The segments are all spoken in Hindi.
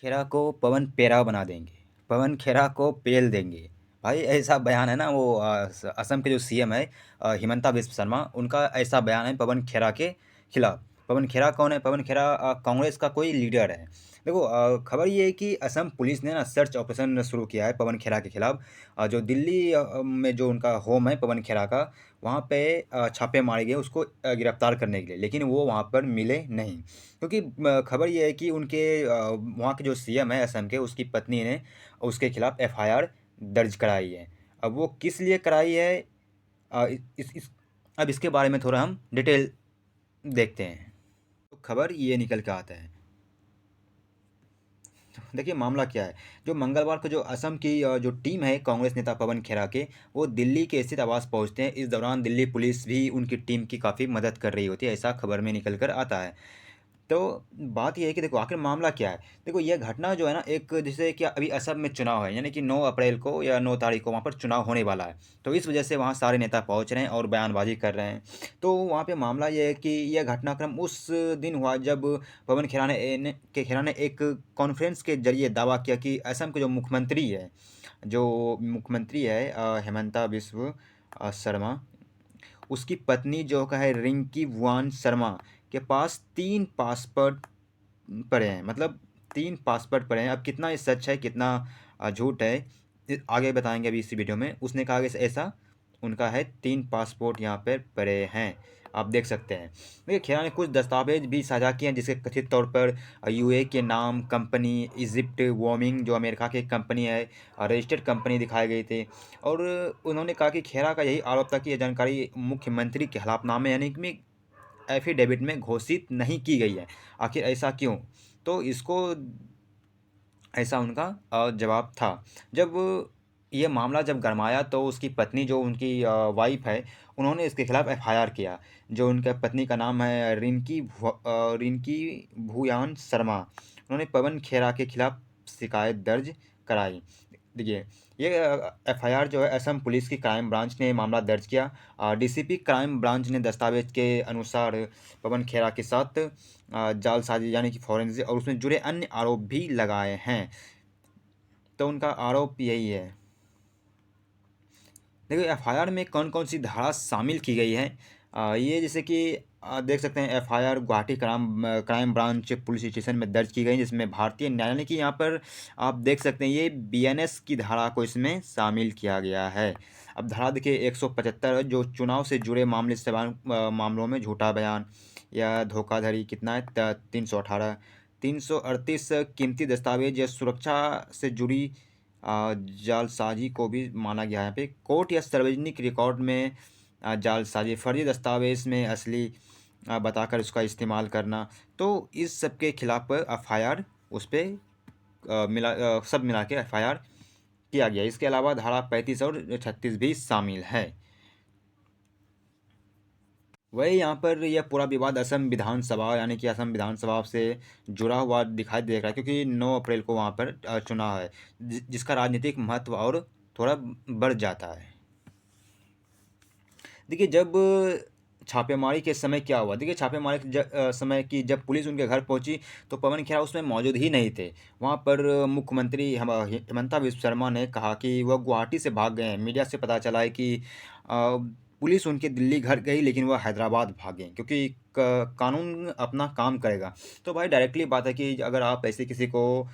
खेरा को पवन पेरा बना देंगे, पवन खेरा को पेल देंगे। भाई ऐसा बयान है ना वो असम के जो सीएम है हिमंता बिस्व शर्मा, उनका ऐसा बयान है पवन खेरा के खिलाफ। पवन खेरा कौन है? पवन खेरा कांग्रेस का कोई लीडर है। देखो खबर ये है कि असम पुलिस ने ना सर्च ऑपरेशन शुरू किया है पवन खेरा के खिलाफ। जो दिल्ली में जो उनका होम है पवन खेरा का, वहाँ पे छापे मारे गए उसको गिरफ्तार करने के लिए, लेकिन वो वहाँ पर मिले नहीं। क्योंकि खबर ये है कि उनके वहाँ के जो सीएम है असम के, उसकी पत्नी ने उसके खिलाफ एफआईआर दर्ज कराई है। अब वो किस लिए कराई है, इस अब इसके बारे में थोड़ा हम डिटेल देखते हैं। तो खबर ये निकल के आता है। देखिए मामला क्या है। जो मंगलवार को जो असम की जो टीम है कांग्रेस नेता पवन खेरा के, वो दिल्ली के स्थित आवास पहुंचते हैं। इस दौरान दिल्ली पुलिस भी उनकी टीम की काफ़ी मदद कर रही होती है, ऐसा खबर में निकल कर आता है। तो बात ये है कि देखो आखिर मामला क्या है। देखो ये घटना जो है ना, एक जैसे कि अभी असम में चुनाव है, यानी कि 9 अप्रैल को या 9 तारीख को वहाँ पर चुनाव होने वाला है। तो इस वजह से वहाँ सारे नेता पहुँच रहे हैं और बयानबाजी कर रहे हैं। तो वहाँ पे मामला ये है कि यह घटनाक्रम उस दिन हुआ जब पवन खेरा ने एक कॉन्फ्रेंस के जरिए दावा किया कि असम के जो मुख्यमंत्री है हेमंता बिस्व शर्मा, उसकी पत्नी जो का है रिंकी बुआन शर्मा के पास 3 पासपोर्ट पड़े हैं। मतलब 3 पासपोर्ट पड़े हैं। अब कितना ये सच है, कितना झूठ है, आगे बताएंगे अभी इस वीडियो में। उसने कहा कि ऐसा उनका है, 3 पासपोर्ट यहाँ पर पड़े हैं, आप देख सकते हैं। देखिए खेरा ने कुछ दस्तावेज भी साझा किए हैं, जिसके कथित तौर पर यूए के नाम, कंपनी इजिप्ट वॉर्मिंग जो अमेरिका की एक कंपनी है, रजिस्टर्ड कंपनी दिखाए गए थे। और उन्होंने कहा कि खेरा का यही आरोप था कि यह जानकारी मुख्यमंत्री के हलफनामे यानी कि एफिडेविट में घोषित नहीं की गई है। आखिर ऐसा क्यों? तो इसको ऐसा उनका जवाब था। जब ये मामला जब गरमाया तो उसकी पत्नी जो उनकी वाइफ है, उन्होंने इसके खिलाफ एफआईआर किया। जो उनके पत्नी का नाम है रिंकी भूयान शर्मा, उन्होंने पवन खेरा के खिलाफ शिकायत दर्ज कराई। देखिए ये एफआईआर जो है असम पुलिस की क्राइम ब्रांच ने मामला दर्ज किया। डीसीपी क्राइम ब्रांच ने दस्तावेज के अनुसार पवन खेरा के साथ जालसाजी यानी कि फॉरेंसिक और उसमें जुड़े अन्य आरोप भी लगाए हैं। तो उनका आरोप यही है। देखिए एफआईआर में कौन कौन सी धारा शामिल की गई है, ये जैसे कि देख सकते हैं। FIR Guwahati crime branch police station में दर्ज की गई, जिसमें भारतीय न्यायालय की यहाँ पर आप देख सकते हैं ये बीएनएस की धारा को इसमें शामिल किया गया है। अब धारा देखिए 175 जो चुनाव से जुड़े मामलों में झूठा बयान या धोखाधड़ी, कितना है 318। 338 कीमती दस्तावेज या सुरक्षा से जुड़ी जालसाजी को भी माना गया है। यहाँ पे कोर्ट या सार्वजनिक रिकॉर्ड में जालसाजी, फर्जी दस्तावेज में असली बताकर उसका इस्तेमाल करना। तो इस सब के खिलाफ एफआईआर उस पर सब मिला के एफआईआर किया गया। इसके अलावा धारा 35 और 36 भी शामिल है। वही यहाँ पर यह पूरा विवाद असम विधानसभा यानी कि असम विधानसभा से जुड़ा हुआ दिखाई दे रहा है, क्योंकि 9 अप्रैल को वहाँ पर चुनाव है, जिसका राजनीतिक महत्व और थोड़ा बढ़ जाता है। देखिए जब छापेमारी के समय क्या हुआ, देखिए छापेमारी के समय की जब पुलिस उनके घर पहुंची तो पवन खेरा उसमें मौजूद ही नहीं थे। वहां पर मुख्यमंत्री हिमंता बिस्व शर्मा ने कहा कि वह गुवाहाटी से भाग गए हैं। मीडिया से पता चला है कि पुलिस उनके दिल्ली घर गई, लेकिन वह हैदराबाद भागे, क्योंकि कानून अपना काम करेगा। तो भाई डायरेक्टली बात है कि अगर आप ऐसे किसी को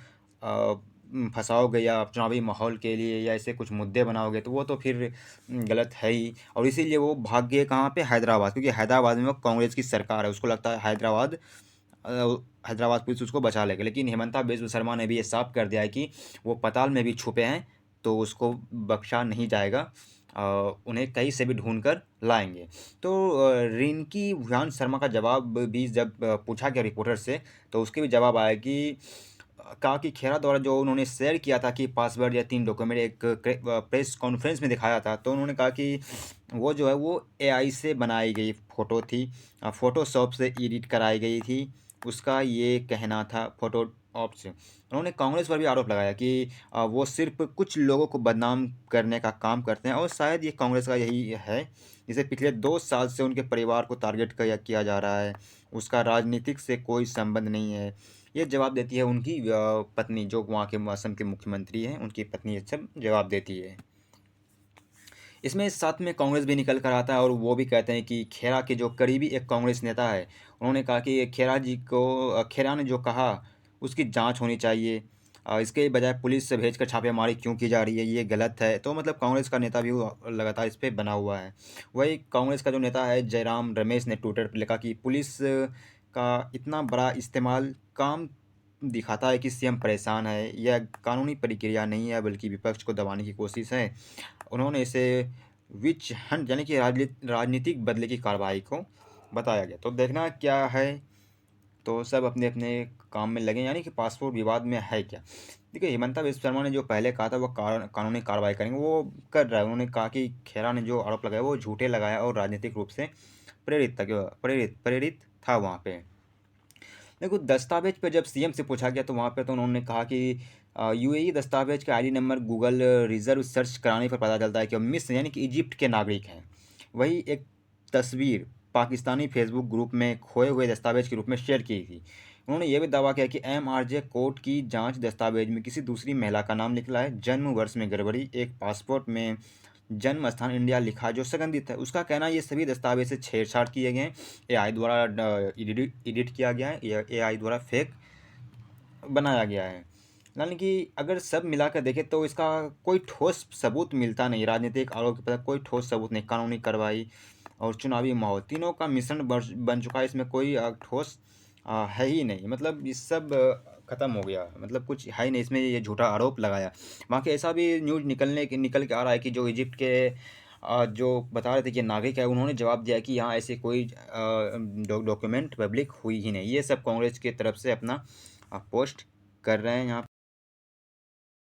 फंसाओगे या चुनावी माहौल के लिए या ऐसे कुछ मुद्दे बनाओगे, तो वो तो फिर गलत है ही। और इसीलिए वो भाग गए कहाँ पे, हैदराबाद, क्योंकि हैदराबाद में वो कांग्रेस की सरकार है, उसको लगता है हैदराबाद पुलिस उसको बचा लेगी। लेकिन हेमंता बिस्व शर्मा ने भी ये साफ कर दिया है कि वो पताल में भी छुपे हैं, तो उसको बख्शा नहीं जाएगा। उन्हें कहीं से भी ढूंढ कर लाएंगे। तो रिंकी भुयान शर्मा का जवाब भी जब पूछा गया रिपोर्टर से, तो उसके भी जवाब आया कि कहा कि खेरा द्वारा जो उन्होंने शेयर किया था कि पासवर्ड या 3 डॉक्यूमेंट एक प्रेस कॉन्फ्रेंस में दिखाया था, तो उन्होंने कहा कि वो जो है वो एआई से बनाई गई फ़ोटो थी, फ़ोटोशॉप से एडिट कराई गई थी, उसका ये कहना था फ़ोटो ऑप से। उन्होंने कांग्रेस पर भी आरोप लगाया कि वो सिर्फ कुछ लोगों को बदनाम करने का काम करते हैं, और शायद ये कांग्रेस का यही है, जिसे पिछले 2 साल से उनके परिवार को टारगेट किया जा रहा है। उसका राजनीतिक से कोई संबंध नहीं है। ये जवाब देती है उनकी पत्नी, जो वहाँ के असम के मुख्यमंत्री हैं, उनकी पत्नी ये सब जवाब देती है। इसमें साथ में कांग्रेस भी निकल कर आता है और वो भी कहते हैं कि खेरा के जो करीबी एक कांग्रेस नेता है, उन्होंने कहा कि खेरा जी को खेरा ने जो कहा उसकी जांच होनी चाहिए। इसके बजाय पुलिस से भेजकर छापेमारी क्यों की जा रही है, ये गलत है। तो मतलब कांग्रेस का नेता भी वो लगातार इस पे बना हुआ है। वही कांग्रेस का जो नेता है जयराम रमेश ने ट्विटर पर लिखा कि पुलिस का इतना बड़ा इस्तेमाल काम दिखाता है कि सीएम परेशान है। यह कानूनी प्रक्रिया नहीं है बल्कि विपक्ष को दबाने की कोशिश है। उन्होंने इसे विच हंट यानी कि राजनीतिक बदले की कार्रवाई को बताया गया। तो देखना क्या है, तो सब अपने अपने काम में लगे, यानी कि पासपोर्ट विवाद में है क्या। देखिए हिमंता बिस्वा शर्मा ने जो पहले कहा था वो कानूनी कार्रवाई करेंगे, वो कर रहा है। उन्होंने कहा कि खेरा ने जो आरोप लगाया वो झूठे लगाया और राजनीतिक रूप से प्रेरित था वहाँ पे। देखो दस्तावेज पे जब सीएम से पूछा गया तो वहाँ पे तो उन्होंने कहा कि यूएई दस्तावेज का ID number Google reserve search कराने पर पता चलता है कि वो मिस्र यानी कि इजिप्ट के नागरिक हैं। वही एक तस्वीर पाकिस्तानी फेसबुक ग्रुप में खोए हुए दस्तावेज के रूप में शेयर की थी। उन्होंने ये भी दावा किया कि एमआरजे कोर्ट की जांच दस्तावेज में किसी दूसरी महिला का नाम निकला है, जन्म वर्ष में गड़बड़ी, एक पासपोर्ट में जन्म स्थान इंडिया लिखा जो संबंधित है। उसका कहना है ये सभी दस्तावेज से छेड़छाड़ किए गए हैं, एआई द्वारा एडिट किया गया है, एआई द्वारा फेक बनाया गया है। यानी कि अगर सब मिलाकर देखें तो इसका कोई ठोस सबूत मिलता नहीं। राजनीतिक आरोप के पता कोई ठोस सबूत नहीं, कानूनी कार्रवाई और चुनावी माहौल तीनों का मिश्रण बन चुका है। इसमें कोई ठोस है ही नहीं। मतलब ये सब खत्म हो गया, मतलब कुछ है ही नहीं इसमें। ये झूठा आरोप लगाया। बाकी ऐसा भी न्यूज़ निकल के आ रहा है कि जो इजिप्ट के जो बता रहे थे कि नागरिक है, उन्होंने जवाब दिया कि यहाँ ऐसे कोई डॉक्यूमेंट पब्लिक हुई ही नहीं। ये सब कांग्रेस की तरफ से अपना पोस्ट कर रहे हैं यहाँ